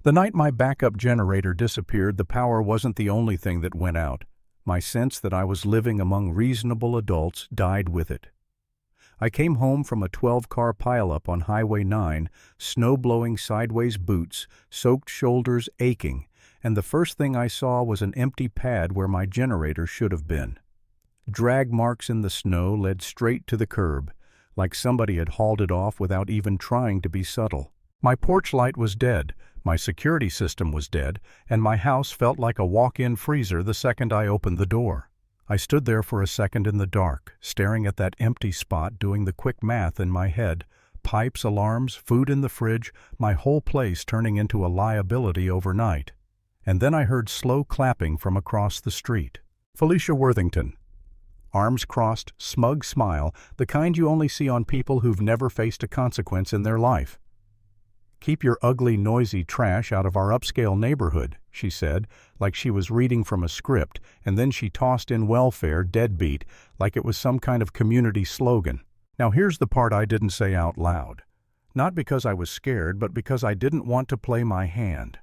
The night my backup generator disappeared, the power wasn't the only thing that went out. My sense that I was living among reasonable adults died with it. I came home from a 12-car pileup on Highway 9, snow-blowing sideways boots, soaked shoulders aching, and the first thing I saw was an empty pad where my generator should have been. Drag marks in the snow led straight to the curb, like somebody had hauled it off without even trying to be subtle. My porch light was dead, my security system was dead, and my house felt like a walk-in freezer the second I opened the door. I stood there for a second in the dark, staring at that empty spot, doing the quick math in my head. Pipes, alarms, food in the fridge, my whole place turning into a liability overnight. And then I heard slow clapping from across the street. Felicia Worthington. Arms crossed, smug smile, the kind you only see on people who've never faced a consequence in their life. "Keep your ugly, noisy trash out of our upscale neighborhood," she said, like she was reading from a script, and then she tossed in welfare, deadbeat, like it was some kind of community slogan. Now here's the part I didn't say out loud. Not because I was scared, but because I didn't want to play my hand.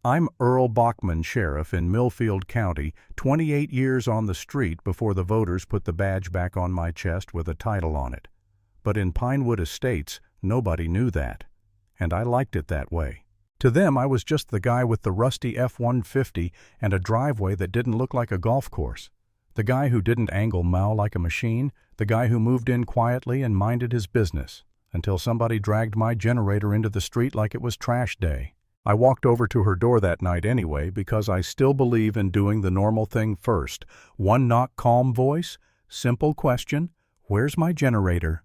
I'm Earl Bachman, sheriff in Millfield County, 28 years on the street before the voters put the badge back on my chest with a title on it. But in Pinewood Estates, nobody knew that. And I liked it that way. To them, I was just the guy with the rusty F-150 and a driveway that didn't look like a golf course. The guy who didn't angle mow like a machine, the guy who moved in quietly and minded his business, until somebody dragged my generator into the street like it was trash day. I walked over to her door that night anyway because I still believe in doing the normal thing first. One knock, calm voice, simple question, "Where's my generator?"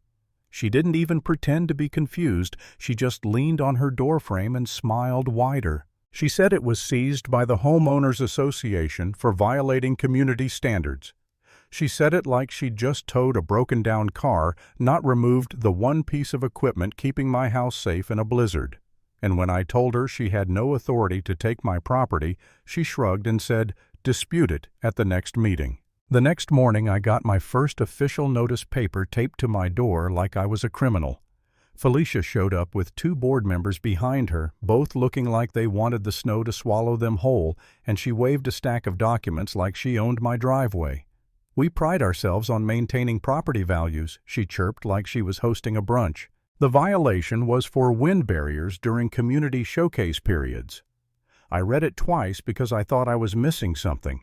She didn't even pretend to be confused, she just leaned on her doorframe and smiled wider. She said it was seized by the Homeowners Association for violating community standards. She said it like she'd just towed a broken-down car, not removed the one piece of equipment keeping my house safe in a blizzard. And when I told her she had no authority to take my property, she shrugged and said, "Dispute it at the next meeting." The next morning I got my first official notice paper taped to my door like I was a criminal. Felicia showed up with 2 board members behind her, both looking like they wanted the snow to swallow them whole, and she waved a stack of documents like she owned my driveway. "We pride ourselves on maintaining property values," she chirped like she was hosting a brunch. The violation was for wind barriers during community showcase periods. I read it twice because I thought I was missing something.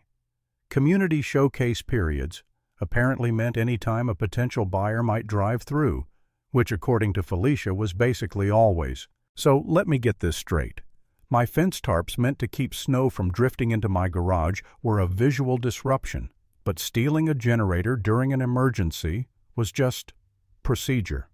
Community showcase periods apparently meant any time a potential buyer might drive through, which according to Felicia was basically always. So let me get this straight. My fence tarps meant to keep snow from drifting into my garage were a visual disruption, but stealing a generator during an emergency was just procedure.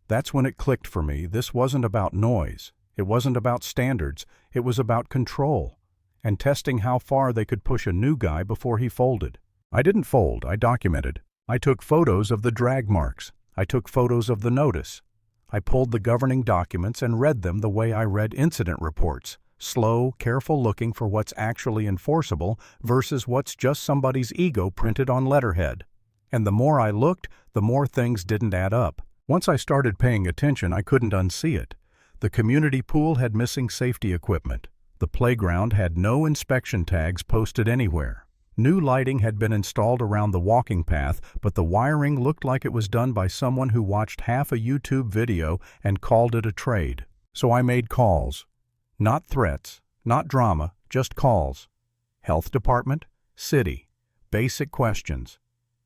That's when it clicked for me. This wasn't about noise. It wasn't about standards. It was about control and testing how far they could push a new guy before he folded. I didn't fold, I documented. I took photos of the drag marks. I took photos of the notice. I pulled the governing documents and read them the way I read incident reports, slow, careful looking for what's actually enforceable versus what's just somebody's ego printed on letterhead. And the more I looked, the more things didn't add up. Once I started paying attention, I couldn't unsee it. The community pool had missing safety equipment. The playground had no inspection tags posted anywhere. New lighting had been installed around the walking path, but the wiring looked like it was done by someone who watched half a YouTube video and called it a trade. So I made calls. Not threats, not drama, just calls. Health department, city. Basic questions.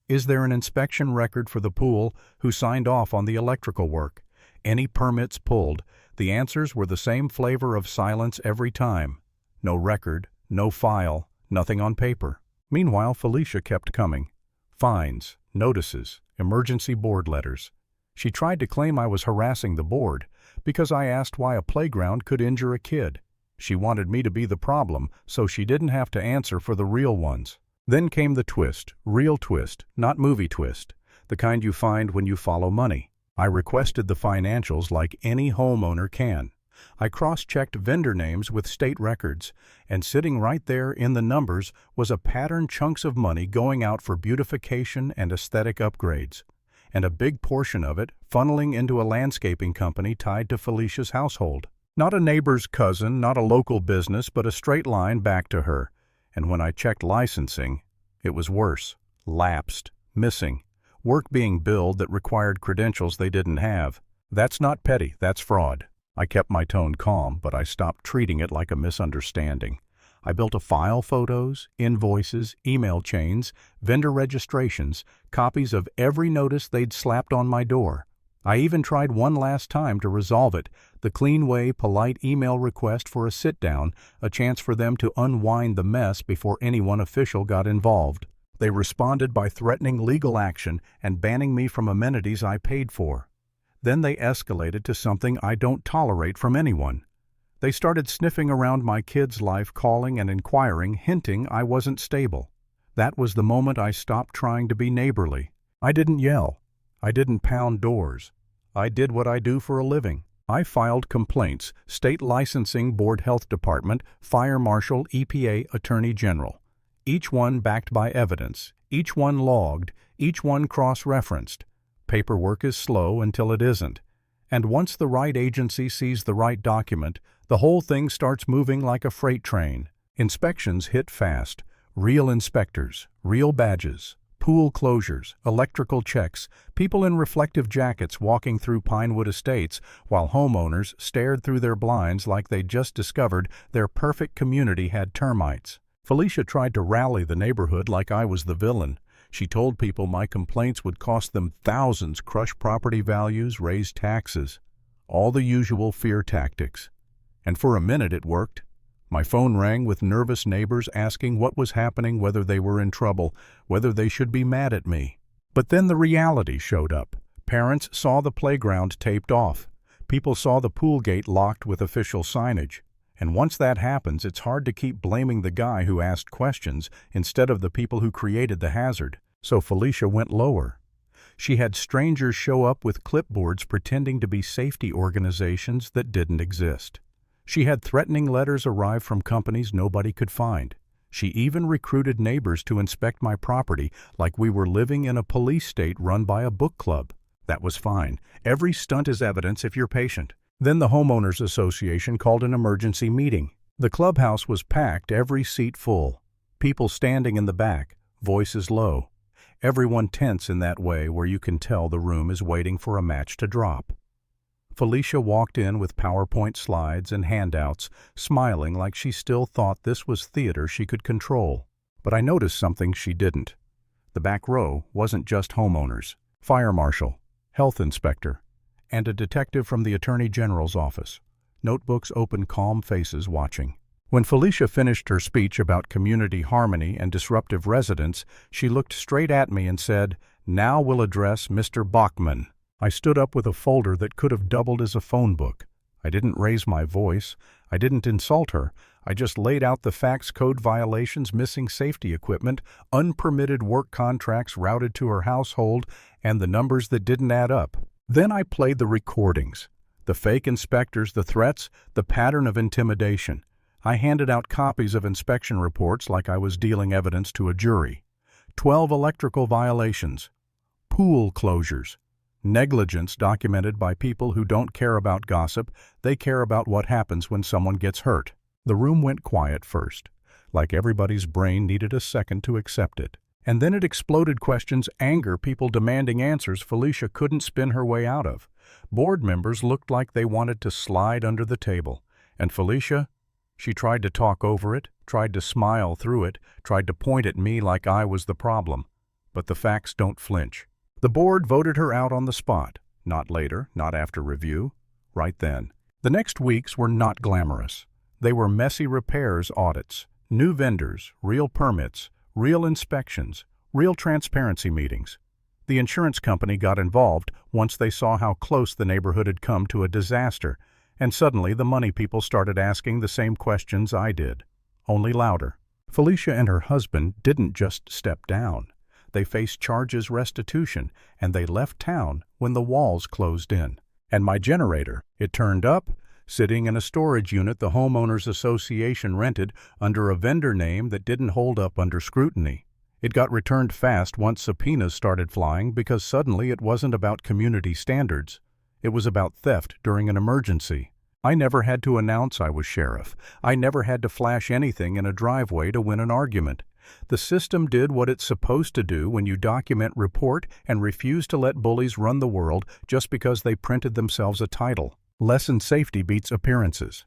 Is there an inspection record for the pool? Who signed off on the electrical work? Any permits pulled? The answers were the same flavor of silence every time. No record, no file, nothing on paper. Meanwhile, Felicia kept coming. Fines, notices, emergency board letters. She tried to claim I was harassing the board because I asked why a playground could injure a kid. She wanted me to be the problem so she didn't have to answer for the real ones. Then came the twist, real twist, not movie twist, the kind you find when you follow money. I requested the financials like any homeowner can. I cross-checked vendor names with state records, and sitting right there in the numbers was a patterned chunks of money going out for beautification and aesthetic upgrades, and a big portion of it funneling into a landscaping company tied to Felicia's household. Not a neighbor's cousin, not a local business, but a straight line back to her. And when I checked licensing, it was worse. Lapsed, missing, work being billed that required credentials they didn't have. That's not petty, that's fraud. I kept my tone calm, but I stopped treating it like a misunderstanding. I built a file: photos, invoices, email chains, vendor registrations, copies of every notice they'd slapped on my door. I even tried one last time to resolve it, the clean way, polite email request for a sit-down, a chance for them to unwind the mess before anyone official got involved. They responded by threatening legal action and banning me from amenities I paid for. Then they escalated to something I don't tolerate from anyone. They started sniffing around my kid's life, calling and inquiring, hinting I wasn't stable. That was the moment I stopped trying to be neighborly. I didn't yell. I didn't pound doors. I did what I do for a living. I filed complaints: State Licensing Board, Health Department, Fire Marshal, EPA, Attorney General. Each one backed by evidence, each one logged, each one cross-referenced. Paperwork is slow until it isn't. And once the right agency sees the right document, the whole thing starts moving like a freight train. Inspections hit fast. Real inspectors, real badges, pool closures, electrical checks, people in reflective jackets walking through Pinewood Estates while homeowners stared through their blinds like they'd just discovered their perfect community had termites. Felicia tried to rally the neighborhood like I was the villain. She told people my complaints would cost them thousands, crush property values, raise taxes. All the usual fear tactics. And for a minute it worked. My phone rang with nervous neighbors asking what was happening, whether they were in trouble, whether they should be mad at me. But then the reality showed up. Parents saw the playground taped off. People saw the pool gate locked with official signage. And once that happens, it's hard to keep blaming the guy who asked questions instead of the people who created the hazard. So Felicia went lower. She had strangers show up with clipboards pretending to be safety organizations that didn't exist. She had threatening letters arrive from companies nobody could find. She even recruited neighbors to inspect my property like we were living in a police state run by a book club. That was fine. Every stunt is evidence if you're patient. Then the Homeowners Association called an emergency meeting. The clubhouse was packed, every seat full. People standing in the back, voices low. Everyone tense in that way where you can tell the room is waiting for a match to drop. Felicia walked in with PowerPoint slides and handouts, smiling like she still thought this was theater she could control. But I noticed something she didn't. The back row wasn't just homeowners. Fire marshal, health inspector, and a detective from the Attorney General's office. Notebooks open, calm faces watching. When Felicia finished her speech about community harmony and disruptive residents, she looked straight at me and said, "Now we'll address Mr. Bachman." I stood up with a folder that could have doubled as a phone book. I didn't raise my voice. I didn't insult her. I just laid out the facts: code violations, missing safety equipment, unpermitted work contracts routed to her household, and the numbers that didn't add up. Then I played the recordings, the fake inspectors, the threats, the pattern of intimidation. I handed out copies of inspection reports like I was dealing evidence to a jury. 12 electrical violations, pool closures, negligence documented by people who don't care about gossip, they care about what happens when someone gets hurt. The room went quiet first, like everybody's brain needed a second to accept it. And then it exploded: questions, anger, people demanding answers Felicia couldn't spin her way out of. Board members looked like they wanted to slide under the table. And Felicia, she tried to talk over it, tried to smile through it, tried to point at me like I was the problem. But the facts don't flinch. The board voted her out on the spot. Not later, not after review, right then. The next weeks were not glamorous. They were messy repairs audits, new vendors, real permits, real inspections, real transparency meetings. The insurance company got involved once they saw how close the neighborhood had come to a disaster, and suddenly the money people started asking the same questions I did, only louder. Felicia and her husband didn't just step down. They faced charges, restitution, and they left town when the walls closed in. And my generator, it turned up, sitting in a storage unit the Homeowners Association rented under a vendor name that didn't hold up under scrutiny. It got returned fast once subpoenas started flying because suddenly it wasn't about community standards. It was about theft during an emergency. I never had to announce I was sheriff. I never had to flash anything in a driveway to win an argument. The system did what it's supposed to do when you document, report, and refuse to let bullies run the world just because they printed themselves a title. Lesson: safety beats appearances.